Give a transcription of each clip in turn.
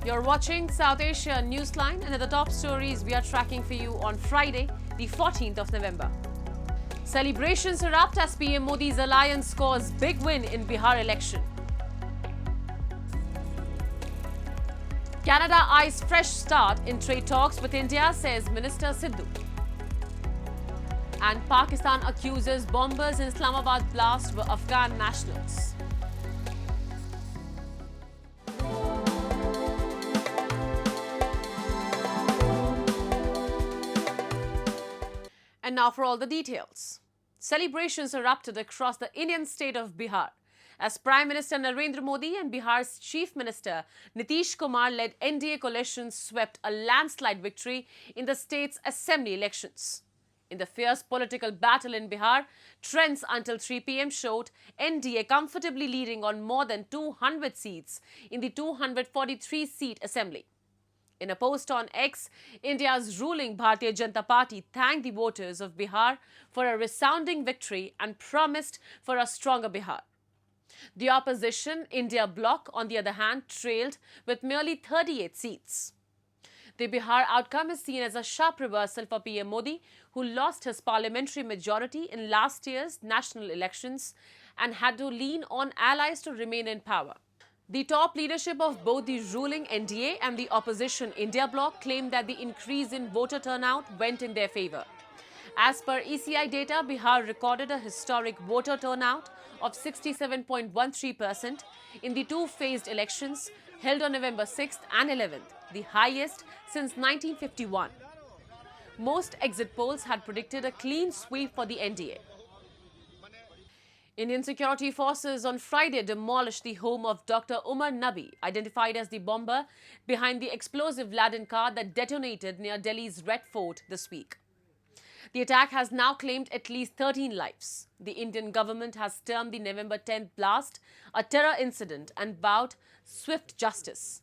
You're watching South Asia Newsline, and at the top stories we are tracking for you on Friday, the 14th of November. Celebrations erupt as PM Modi's alliance scores big win in Bihar election. Canada eyes fresh start in trade talks with India, says Minister Sidhu. And Pakistan accuses bombers in Islamabad blast were Afghan nationals. And now for all the details. Celebrations erupted across the Indian state of Bihar as Prime Minister Narendra Modi and Bihar's Chief Minister Nitish Kumar-led NDA coalition swept a landslide victory in the state's assembly elections. In the fierce political battle in Bihar, trends until 3 p.m. showed NDA comfortably leading on more than 200 seats in the 243-seat assembly. In a post on X, India's ruling Bharatiya Janata Party thanked the voters of Bihar for a resounding victory and promised for a stronger Bihar. The opposition, India Bloc, on the other hand, trailed with merely 38 seats. The Bihar outcome is seen as a sharp reversal for PM Modi, who lost his parliamentary majority in last year's national elections and had to lean on allies to remain in power. The top leadership of both the ruling NDA and the opposition India Bloc claimed that the increase in voter turnout went in their favour. As per ECI data, Bihar recorded a historic voter turnout of 67.13% in the two-phased elections held on November 6th and 11th, the highest since 1951. Most exit polls had predicted a clean sweep for the NDA. Indian security forces on Friday demolished the home of Dr. Umar Nabi, identified as the bomber behind the explosive-laden car that detonated near Delhi's Red Fort this week. The attack has now claimed at least 13 lives. The Indian government has termed the November 10th blast a terror incident and vowed swift justice.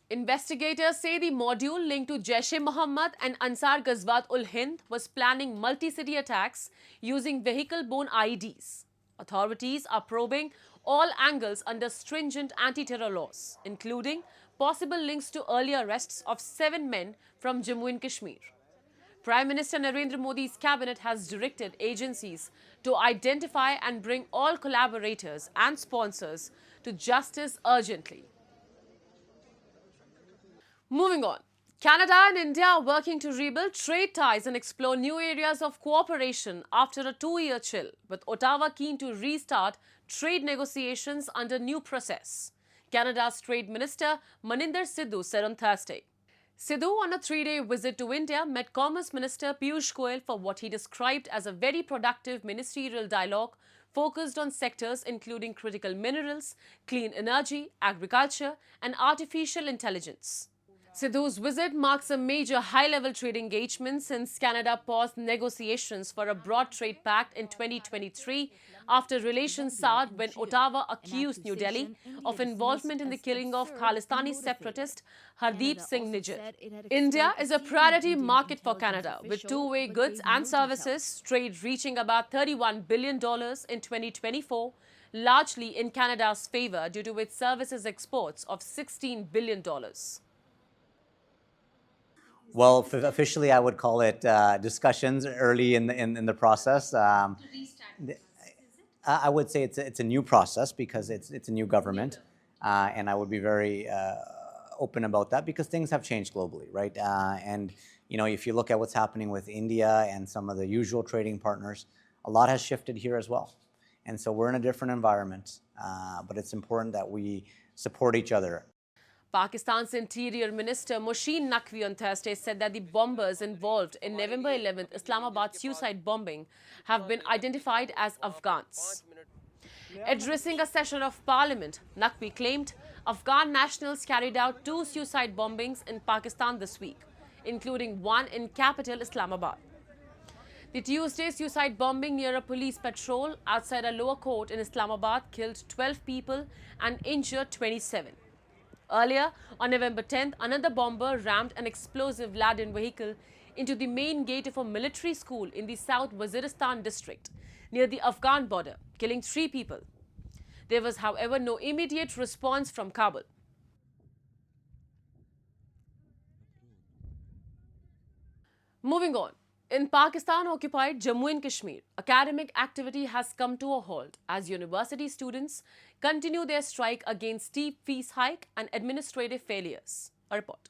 Investigators say the module linked to Jaish-e-Mohammed and Ansar Ghazwat-ul-Hind was planning multi-city attacks using vehicle-borne IEDs. Authorities are probing all angles under stringent anti-terror laws, including possible links to earlier arrests of 7 men from Jammu and Kashmir. Prime Minister Narendra Modi's cabinet has directed agencies to identify and bring all collaborators and sponsors to justice urgently. Moving on. Canada and India are working to rebuild trade ties and explore new areas of cooperation after a 2-year chill, with Ottawa keen to restart trade negotiations under new process. Canada's Trade Minister Maninder Sidhu said on Thursday. Sidhu, on a 3-day visit to India, met Commerce Minister Piyush Goyal for what he described as a very productive ministerial dialogue focused on sectors including critical minerals, clean energy, agriculture and artificial intelligence. Sidhu's visit marks a major high-level trade engagement since Canada paused negotiations for a broad trade pact in 2023 after relations soured when Ottawa accused New Delhi of involvement in the killing of Khalistani separatist Hardeep Singh Nijjar. India is a priority market for Canada, with two-way goods and services trade reaching about $31 billion in 2024, largely in Canada's favour due to its services exports of $16 billion. Well, officially, I would call it discussions early in the process. I would say it's a new process because it's a new government, and I would be very open about that because things have changed globally, right? And you know, if you look at what's happening with India and some of the usual trading partners, a lot has shifted here as well. And so we're in a different environment, but it's important that we support each other. Pakistan's Interior Minister Mohsin Naqvi on Thursday said that the bombers involved in November 11th Islamabad suicide bombing have been identified as Afghans. Addressing a session of parliament, Naqvi claimed Afghan nationals carried out 2 suicide bombings in Pakistan this week, including one in capital Islamabad. The Tuesday suicide bombing near a police patrol outside a lower court in Islamabad killed 12 people and injured 27. Earlier, on November 10th, another bomber rammed an explosive-laden vehicle into the main gate of a military school in the South Waziristan district, near the Afghan border, killing 3 people. There was, however, no immediate response from Kabul. Moving on. In Pakistan-occupied Jammu and Kashmir, academic activity has come to a halt as university students continue their strike against steep fees hike and administrative failures. A report.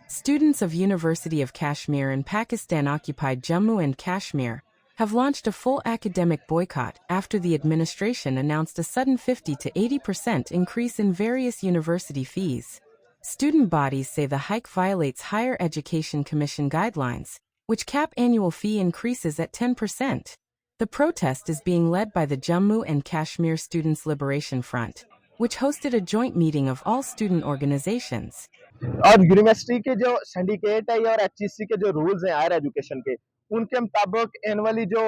Students of University of Kashmir in Pakistan-occupied Jammu and Kashmir have launched a full academic boycott after the administration announced a sudden 50 to 80% increase in various university fees. Student bodies say the hike violates Higher Education Commission guidelines, which cap annual fee increases at 10%. The protest is being led by the Jammu and Kashmir Students' Liberation Front, which hosted a joint meeting of all student organizations. और university के जो syndicate है और HEC के जो rules हैं higher education के, उनके मुताबिक एनुअली जो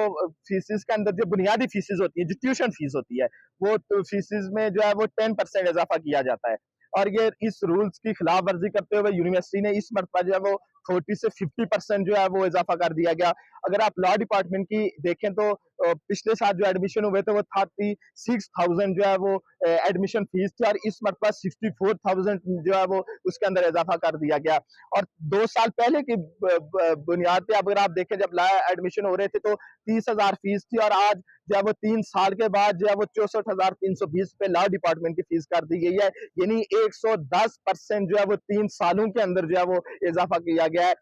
फीसिस के अंदर जो बुनियादी फीसिस होती है, जो ट्यूशन फीस होती है, वो फीसिस में जो है वो 10% इजाफा किया जाता है। और ये इस रूल्स की खिलाफ वर्जी करते हुए यूनिवर्सिटी ने इस मरतबा जो है वो 40 से 50% जो है वो इजाफा कर दिया गया। अगर आप लॉ डिपार्टमेंट की देखें तो पिछले साल जो एडमिशन हुए थे वो 36,000 जो है वो एडमिशन फीस थी, और इस मरतबा 64,000 जो है वो उसके अंदर इजाफा कर दिया गया। और 2 साल पहले की बुनियाद पे अगर आप देखें, जब लॉ एडमिशन हो रहे थे तो 30,000 फीस थी, और आज जो है वो 3 साल के बाद जो है वो 64,320 पे लॉ डिपार्टमेंट की फीस कर दी गई है। यानी 110% जो है वो 3 सालों के अंदर जो है वो इजाफा किया गया है।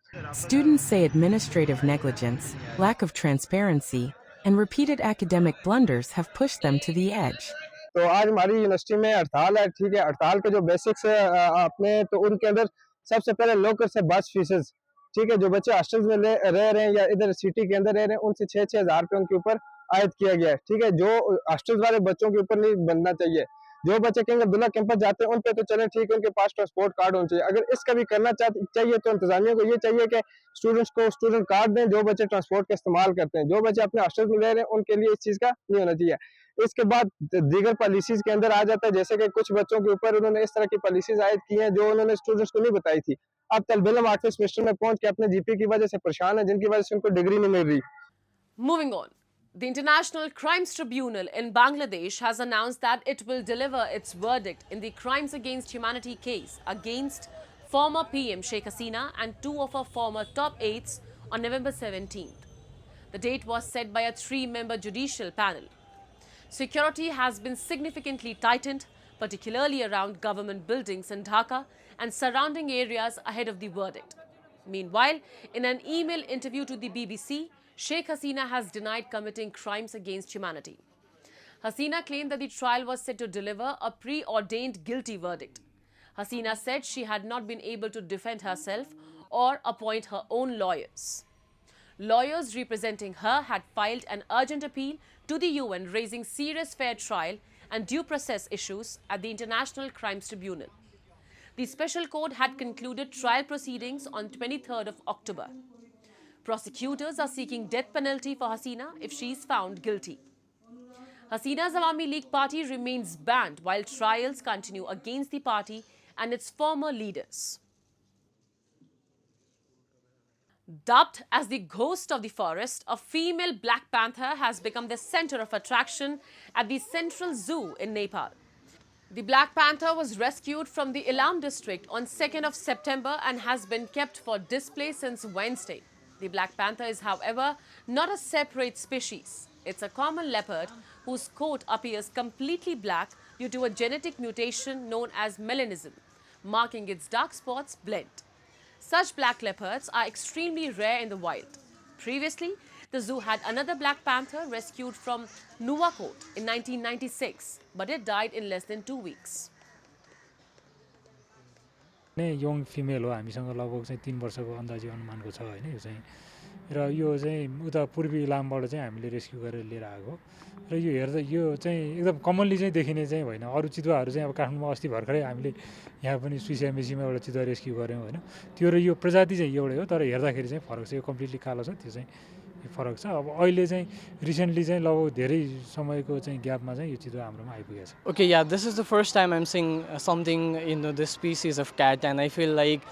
Students say administrative negligence, lack of transparency, and repeated academic blunders have pushed them to the edge. तो आज हमारी यूनिवर्सिटी में हड़ताल है, ठीक है। हड़ताल के जो बेसिक्स है अपने, तो उनके अंदर सबसे पहले लोकल से बस फीसेस, ठीक है, जो बच्चे हॉस्टल्स में रह रहे हैं या इधर सिटी के अंदर रह रहे हैं, उनसे 6-6 हज़ार रुपये उनके ऊपर आयद किया गया है, ठीक है, जो हॉस्टल्स वाले बच्चों के ऊपर नहीं बनना चाहिए। जो बच्चे कहीं अब्दुल्ला कैंपस जाते हैं उन पे तो चले, ठीक है, उनके पास ट्रांसपोर्ट कार्ड होना चाहिए। अगर इसका भी करना चाहिए तो इंतजामिया को ये चाहिए कि स्टूडेंट्स को स्टूडेंट कार्ड दें जो बच्चे ट्रांसपोर्ट का इस्तेमाल करते हैं। जो बच्चे अपने हॉस्टल में रह रहे हैं उनके लिए इस चीज़ का नहीं होना चाहिए। इसके बाद दीगर पॉलिसीज के अंदर आ जाता है, जैसे कि कुछ बच्चों के ऊपर उन्होंने इस तरह की पॉलिसीज आयद की हैं जो उन्होंने स्टूडेंट्स को नहीं बताई थी। अब तलबे-इल्म 8वें सेमेस्टर में पहुंच के अपने जीपीए की वजह से परेशान है, जिनकी वजह से उनको डिग्री नहीं मिल रही। Moving on. The International Crimes Tribunal in Bangladesh has announced that it will deliver its verdict in the crimes against humanity case against former PM Sheikh Hasina and 2 of her former top aides on November 17th. The date was set by a 3-member judicial panel. Security has been significantly tightened, particularly around government buildings in Dhaka and surrounding areas ahead of the verdict. Meanwhile, in an email interview to the BBC, Sheikh Hasina has denied committing crimes against humanity. Hasina claimed that the trial was set to deliver a preordained guilty verdict. Hasina said she had not been able to defend herself or appoint her own lawyers. Lawyers representing her had filed an urgent appeal to the UN raising serious fair trial and due process issues at the International Crimes Tribunal. The special court had concluded trial proceedings on 23rd of October. Prosecutors are seeking death penalty for Hasina if she is found guilty. Hasina's Awami League party remains banned while trials continue against the party and its former leaders. Dubbed as the ghost of the forest, a female black panther has become the center of attraction at the Central Zoo in Nepal. The black panther was rescued from the Ilam district on 2nd of September and has been kept for display since Wednesday. The black panther is, however, not a separate species. It's a common leopard whose coat appears completely black due to a genetic mutation known as melanism, marking its dark spots blend. Such black leopards are extremely rare in the wild. Previously, the zoo had another black panther rescued from Nuwakot in 1996, but it died in less than 2 weeks. Young female हो, हामीसँग लगभग चाहिँ 3 वर्षको अन्दाजी अनुमानको छ हैन। यो चाहिँ र यो चाहिँ उता पूर्वी इलामबाट चाहिँ हामीले रेस्क्यु गरेर लिएर आएको र यो हेर्दा यो चाहिँ एकदम कमनली चाहिँ देखिने चाहिँ होइन। अरू चितुवाहरू चाहिँ अब काठमाडौँमा अस्ति भर्खरै हामीले यहाँ पनि सुइसियामेसीमा एउटा चितुवा रेस्क्यु गऱ्यौँ हैन। त्यो र यो प्रजाति चाहिँ एउटै हो, तर हेर्दाखेरि चाहिँ फरक छ। यो कम्प्लिटली कालो छ, त्यो चाहिँ फरक छ। अब अहिले चाहिँ रिसेन्टली चाहिँ लगभग धेरै समयको चाहिँ ग्यापमा चाहिँ यो चितुवा हाम्रोमा आइपुगेछ। Okay, yeah, this is the first time I'm seeing something this species of cat, and I feel like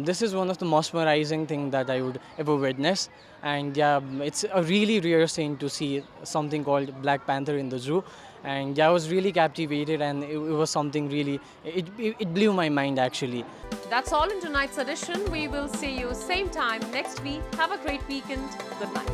this is one of the most mesmerizing thing that I would ever witness. And yeah, it's a really rare thing to see something called black panther in the zoo. and yeah, I was really captivated, and it was something really, it blew my mind actually. That's all in tonight's edition. We will see you same time next week. Have a great weekend. Good night.